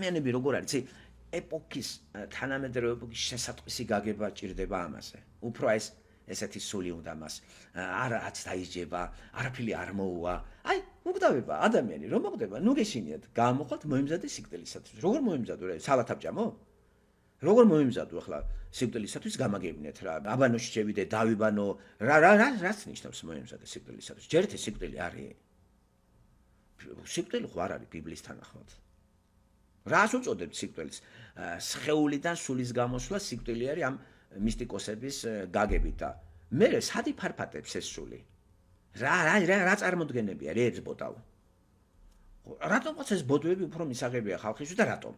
ადამიანები როგორ არის, ეპოქის თანამედროვე ეპოქის შესატყვისი გაგება ჭირდება ამაზე. უფრო ესეთი სული უნდა მას არაც დაიჯება, არაფერი არ მოუვა. აი, უგდავება ადამიანი, რომ მოხდება, ნუ გეშინიათ, გამოხვალთ მოიმზადე სიკვდილისათვის. როგორ მოიმზადო რა, სალათაბჭამო? როგორ მოიმზადო ახლა სიკვდილისათვის გამაგებინეთ რა. აბანოში შევიდე, დავიბანო, რაც ნიშნავს მოიმზადე სიკვდილისათვის? ჯერთ სიკვდილი არის. სიკვდილი ხო არ არის ბიბლიის თანახმად. რას უწოდებთ სიკვდილს? სხეულიდან სულის გამოსვლა სიკვდილი არის ამ მისტიკოსების გაგებით და მე სად იფარფატებს ეს სული? რა წარმოდგენებია რე ეძბოდავ? რატომაც ეს ბოდვები უფრო მისაღებია ხალხისთვის და რატომ?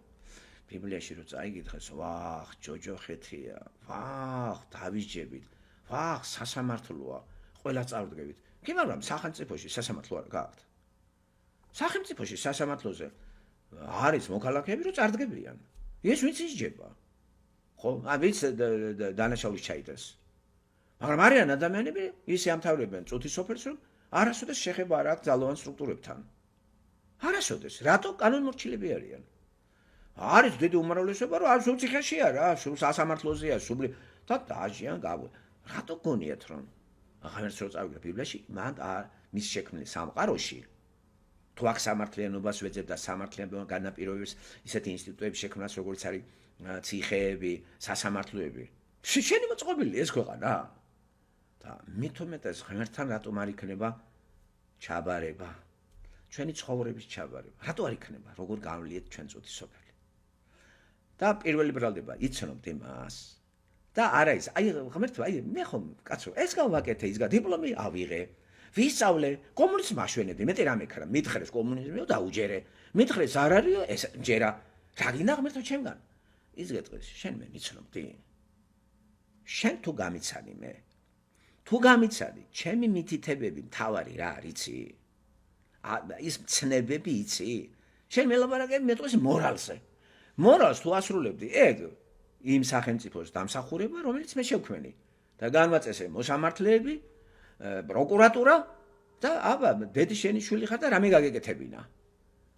ბიბლიაში რო წაიგითხეს, ვახ, ჯოჯოხეთია, ვახ, დავიჯებით, ვახ, სასამართლოა, ყველა წავდგებით. კი მაგრამ სახელმწიფოში სასამართლო არ გააქვთ. სახელმწიფოში სასამართლოზე არის მოქალაქეები, რომ წარდგებიან. ეს ვინც ისჯება? ხო, ვინც დანაშაულის ჩაიდეს. მაგრამ არიან ადამიანები, ისე ამთავრებენ წუთის სოფელს, რომ არასოდეს შეხება არ აქვს ძალოვან სტრუქტურებთან. არასოდეს, რატო კანონმორჩილები არიან? არის დიდი უმრავლესობა, რომ სულ ციხეშია რა, სულ სასამართლოზეა, სულ და დაჟიან გავ. რატო გონიათ რომ აღარც რო წავიდე ბიბლიაში, მან მის შექმნილ სამყაროში თუ აქ სამართლიანობას ვეძებ და სამართლიანობა განაპირობებს ისეთი ინსტიტუტების შექმნას, როგორც არის ციხეები, სასამართლოები. შენი მოწყობილი ეს ქვეყანა. და მithumetes ღმერთთან რატომ არ იქნება ჩაბარება? ჩვენი ცხოვრების ჩაბარება. რატო არ იქნება? როგორ გავლიეთ ჩვენ წუთის სოფელი? და პირველი ბრალდება იცნობთ იმას. და არა ის, აი ღმერთო, აი მე ხომ კაცო, ეს გავაკეთე, ის დიპლომი ავიღე. ვისწავლე, კომუნიზმს მაშვენებდი, მეტი რამე ქრა, მითხრეს კომუნიზმიო დაუჯერე. მითხრეს არ არისო, ეს ჯერა. რა გინდა ღმერთო ჩემგან? ის გეტყვის, შენ მე იცნობდი. შენ თუ გამიცანი მე. თუ გამიცანი, ჩემი მითითებები მთავარი რა არიცი? ის ცნებები იცი? შენ მელაპარაკები მეტყვის მორალზე. მორალს თუ ასრულებდი, ეგ იმ სახელმწიფოს დამსახურება, რომელიც მე შევქმენი. და განვაწესე მოსამართლეები, პროკურატურა და აბა დედი შენი შვილი ხარ და რამე გაგეკეთებინა.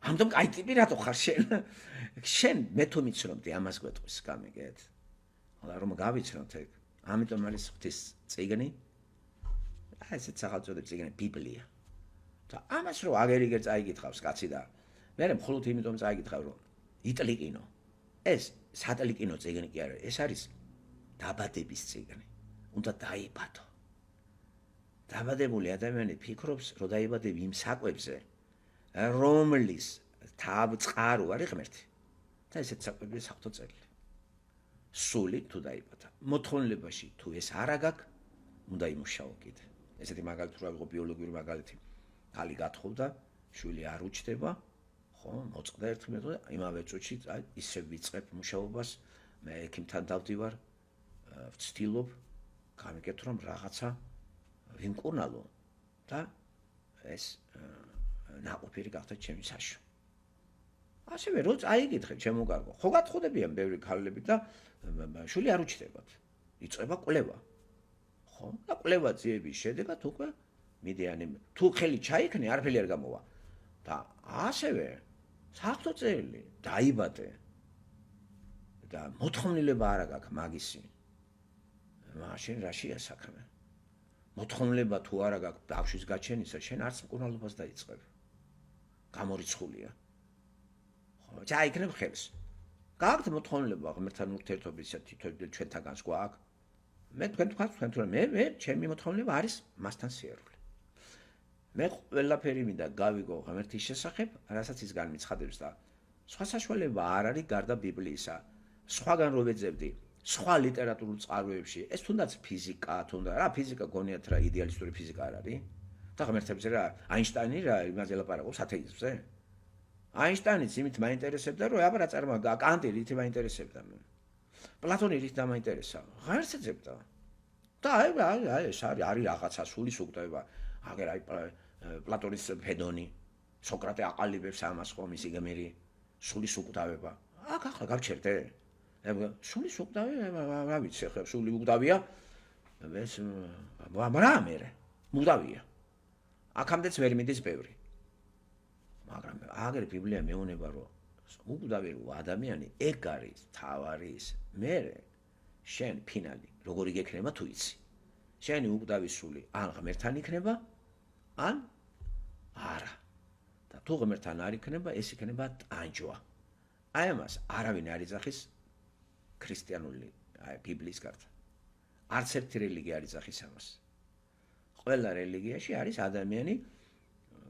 ამიტომ კაი ტიპი რატო ხარ შენ? შენ მე თუ მიცნობდი ამას გვეტყვის გამიგეთ. ხოლო რომ გავიცნობთ ეგ. ამიტომ არის ღვთის წიგნი. აი ესეც სახელწოდებს წიგნი ბიბლია. და ამას რო აგერიგერ წაიგითხავს კაცი და მე მხოლოდ იმიტომ წაიგითხავ რომ იტლიკინო. ეს სატლიკინო წიგნი კი არა, ეს არის დაბადების წიგნი. უნდა დაიბადო. დაბადებული ადამიანი ფიქრობს, რომ დაიბადები იმ საკვებზე, რომლის თავწყარო არის ღმერთი. და ესეც საკვები საფრთხო წერილი. სული თუ დაიბადა, მოთხოვნილებაში თუ ეს არ აგაქვს, უნდა იმუშაო კიდე. ესეთი მაგალითი რა ვიღო ბიოლოგიური მაგალითი. ხალი გათხოვდა, შვილი არ უჩდება, ხო, მოწყდა ერთმანეთს და იმავე წუთში ისე ვიწყებ მუშაობას, მე ექიმთან დავდივარ, ვცდილობ, გამიგეთ რომ რაღაცა ვიმკურნალო და ეს ნაყოფიერი გახდა ჩემი საშო. ასევე რო წაიგითხე ჩემო კარგო, ხო გათხოვდებიან ბევრი ქალები და შვილი არ უჩდებათ. იწყება კვლევა. ხო, და კვლევა ძიების შედეგად უკვე მიდიანი თუ ხელი ჩაიქნე, არაფერი არ გამოვა. და ასევე საფრთხო წერილი დაიბადე და მოთხოვნილება არ აქვს მაგისი. მაშინ რაშია საქმე? მოთხოვნილება თუ არ აქვს ბავშვის გაჩენისა, შენ არც მკურნალობას დაიწყებ. გამორიცხულია. ხო, ჩაიქნებ ხელს. გააქვთ მოთხოვნილება ღმერთთან ურთიერთობისა თითოეულ ჩვენთაგანს გვაქვს. მე თქვენ თქვენ რომ მე ჩემი მოთხოვნილება არის მასთან სიარული. მე ყველაფერი მინდა გავიგო ღმერთის შესახებ, რასაც ის განმიცხადებს და სხვა საშუალება არ არის გარდა ბიბლიისა. სხვაგან რო ვეძებდი, სხვა ლიტერატურულ წყაროებში, ეს თუნდაც ფიზიკა, თუნდაც რა ფიზიკა გონიათ რა იდეალისტური ფიზიკა არ არის? და ღმერთებზე რა აინშტაინი რა იმაზე ლაპარაკობს ათეიზმზე? აინშტაინიც იმით მაინტერესებდა, რომ აბა რა წარმოა კანტი რით მაინტერესებდა მე. პლატონი რით დამაინტერესა? ღმერთს ეძებდა. და აი ეს არის რაღაცა სულის უგდება. აგერ აი პლატონის ფედონი, სოკრატე აყალიბებს ამას ხომ ისი გემერი. სულის უკდავება. აქ ახლა გავჩერდე. სულის უკდავება, რა ვიცი, ახლა სული უკდავია. ეს რა მერე? უკდავია. აქამდეც ვერ მიდის ბევრი. მაგრამ აგერ ბიბლია მეუბნება, რომ უკდავი ადამიანი ეგ არის თავარის მერე შენ ფინალი როგორი გექნება თუ იცი. შენი უკდავი სული ან ღმერთთან იქნება, ან არა. და თუ ღმერთთან არ იქნება, ეს იქნება ტანჯვა. აი ამას არავინ არ იძახის ქრისტიანული ბიბლიის გარდა. არც ერთი რელიგია არ იძახის ამას. ყველა რელიგიაში არის ადამიანი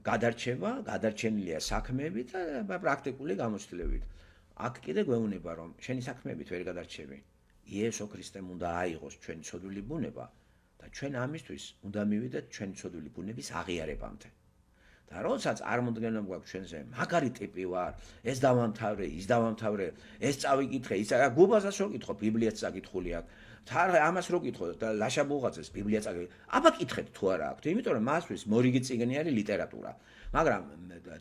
გადარჩება, გადარჩენილია საქმეებით და პრაქტიკული გამოცდილებით. აქ კიდე გვეუბნება, რომ შენი საქმეებით ვერ გადარჩები. იესო ქრისტემ უნდა აიღოს ჩვენი ცოდვილი ბუნება და ჩვენ ამისთვის უნდა მივიდეთ ჩვენი ცოდვილი ბუნების აღიარებამდე. და როდესაც წარმოდგენა გვაქვს ჩვენზე, მაგარი ტიპი ვარ, ეს დავამთავრე, ის დავამთავრე, ეს წავიკითხე, ის გუბაზას რო კითხო, ბიბლიაც წაკითხული აქვს. თარ ამას რო კითხო და ლაშა ბუღაძეს ბიბლია წაკითხე. აბა კითხეთ თუ არა აქვს, იმიტომ რომ მასთვის მორიგი წიგნი არის ლიტერატურა. მაგრამ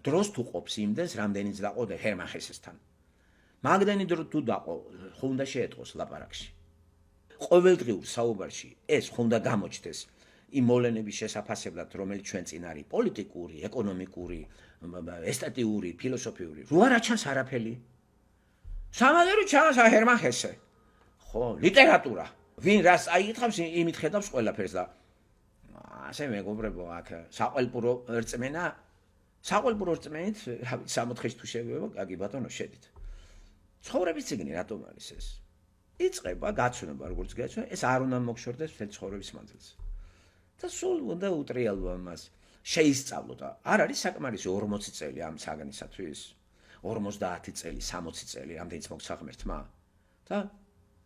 დროს თუ ყოფს იმდენს, რამდენიც დაყო და ჰერმან ჰესესთან. მაგდენი დრო თუ დაყო, ხო უნდა შეეტყოს ლაპარაკში. ყოველდღიურ საუბარში ეს ხო უნდა გამოჩნდეს იმ მოვლენების შესაფასებლად, რომელიც ჩვენ წინ არის, პოლიტიკური, ეკონომიკური, ესთეტიური, ფილოსოფიური. რო არ აჩანს არაფერი. სამაგერო ჩანს ჰერმან ჰესე. ხო, ლიტერატურა. ვინ რას აიითხავს, იმით ხედავს ყველაფერს და ასე მეგობრებო, აქ საყელპურო რწმენა, საყელპურო რწმენით, რა ვიცი, 64-ის თუ შევევა, კარგი ბატონო, შედით. ცხოვრების ციგნი რატომ არის ეს? იწყება გაცნობა, როგორც გაცნობა, ეს არ უნდა მოგშორდეს მთელი ცხოვრების მანძილზე. და სულ უნდა უტრიალო ამას შეისწავლო და არ არის საკმარისი 40 წელი ამ საგანისათვის, 50 წელი, 60 წელი, ამდენიც მოგცა ღმერთმა. და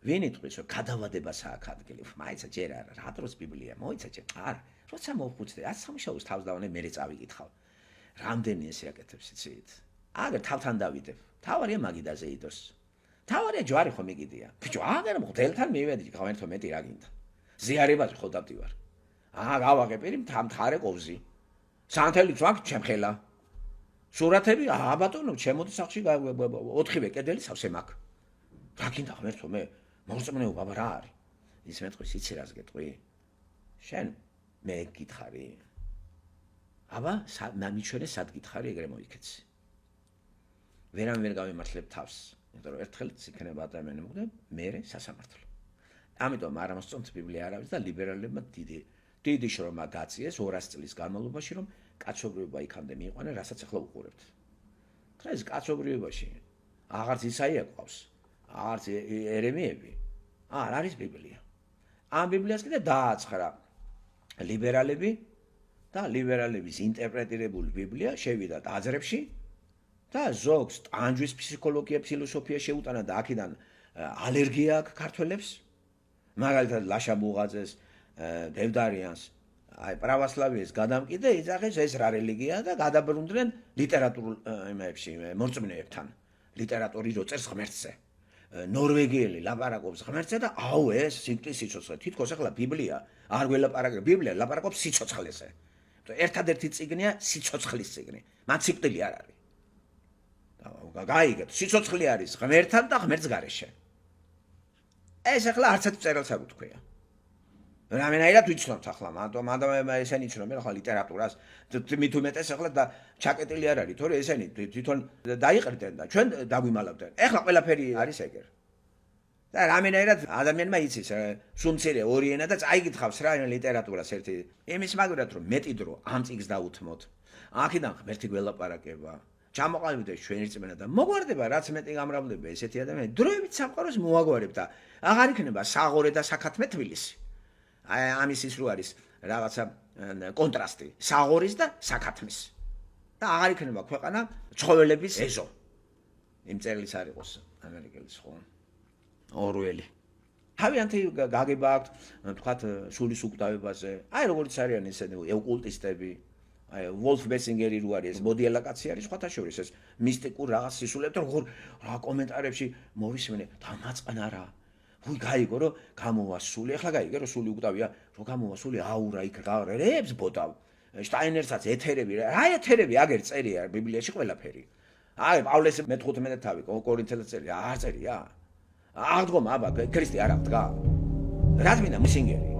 ვინ იტყვის, რომ გადავადებას აქვს ადგილი? მაიცა ჯერ არა, რა დროს ბიბლია, მოიცა ჯერ. არა, როცა მოვხუცდე, რაც სამშაბლოს თავს დავანე, მე წავიკითხავ. რამდენი ესე აკეთებს იცით? აგერ თავთან დავიდებ. თავარია მაგიდაზე იდოს. თავარია ჯვარი ხომ იგიდია. ბიჭო, აგერ მღდელთან მივედი, ღმერთო მეტი რა გინდა. ზიარებაზე ხო დავდივარ. გავაღე პირი მთარე ყოვზი. სანთელი ძვაკ ჩემხელა. სურათები, ბატონო, ჩემოდი სახში 4-ვე კედელი სავსე მაქვს. რა გინდა ღმერთო მე? მორწმუნეობა რა არის? ის მეტყვის, იცი რას გეტყვი? შენ მე გითხარი. აბა, მიჩვენე სად გითხარი, ეგრე მოიქეცი. ვერამ ვერ გავიმართლებ თავს, იმიტომ რომ ერთხელ იქნება ადამიანი მოგდა, მერე სასამართლო. ამიტომ არ მოსწონთ ბიბლია არავის და ლიბერალებმა დიდი შრომა გაწიეს 200 წლის განმავლობაში, რომ კაცობრიობა იქამდე მიიყვანენ, რასაც ახლა უყურებთ. დღეს კაცობრიობაში აღარც ისაია ყავს, აღარც ერემიები, არ არის ბიბლია. ამ ბიბლიას კიდე დააცხრა ლიბერალები და ლიბერალების ინტერპრეტირებული ბიბლია შევიდა ტაძრებში და ზოგს ტანჯვის ფსიქოლოგია, ფილოსოფია შეუტანა და აქედან ალერგია აქვს ქართველებს. მაგალითად ლაშა ბუღაძეს, დევდარიანს, აი პრავოსლავიეს გადამკიდე იძახეს ეს რა რელიგიაა და გადაბრუნდნენ ლიტერატურულ იმებში მორწმუნეებთან. ლიტერატორი რო წერს ღმერთზე. ნორვეგიელი ლაპარაკობს ღმერთზე და აუ ეს სიკტის სიცოცხლე. თითქოს ახლა ბიბლია არ გველაპარაკებს, ბიბლია ლაპარაკობს სიცოცხლეზე. ერთადერთი წიგნია სიცოცხლის წიგნი. მან სიკვდილი არ არის. გაიგეთ, სიცოცხლე არის ღმერთთან და ღმერთს გარეშე. ეს ახლა არც ერთ წერილს არ გთქვია. რამენაირად ვიცნობთ ახლა, მანდ ესენი იცნობენ ახლა ლიტერატურას, მით უმეტეს ახლა და ჩაკეტილი არ არის, თორე ესენი თვითონ დაიყრდნენ და ჩვენ დაგვიმალავდნენ. ახლა ყველაფერი არის ეგერ. და რამენაირად ადამიანმა იცის, სუმცირე ორი ენა და წაიგითხავს რა ლიტერატურას ერთი. იმის მაგურად რომ მეტი დრო ამ წიგს დაუთმოთ. აქედან ღმერთი გველაპარაკება. ჩამოყალიბდეს ჩვენი რწმენა და მოგვარდება რაც მეტი გამრავლდება ესეთი ადამიანი დროებით სამყაროს მოაგვარებ და აღარ იქნება საღორე და საქათმე თბილისი. აი ამის ის რო არის რაღაცა კონტრასტი საღორის და საქათმის. და აღარ იქნება ქვეყანა ცხოველების ეზო. იმ წერილს არ იყოს ამერიკელის ხო? ორველი. თავიანთი გაგება აქვს თქვათ სულის უკდავებაზე. აი როგორც არიან ესენი ოკულტისტები. აი ვოლფ ბესინგერი რო არის ეს მოდიელა კაცი არის სხვათა შორის ეს მისტიკურ რაღაც სისულებს როგორ რა კომენტარებში მოვისმენე დამაწყნა რა. ვი გაიგო რომ გამოვა სული, ახლა გაიგე რომ სული უკდავია, რომ გამოვა სული აურა იქ გავარებს ბოდავ. შტაინერსაც ეთერები რა ეთერები აგერ წერია ბიბლიაში ყველაფერი. აი პავლეს მე-15 თავი კორინთელებს წერია, არ წერია. აღდგომა აბა ქრისტე არ აღდგა. რა თქმა უნდა, მისინგერი.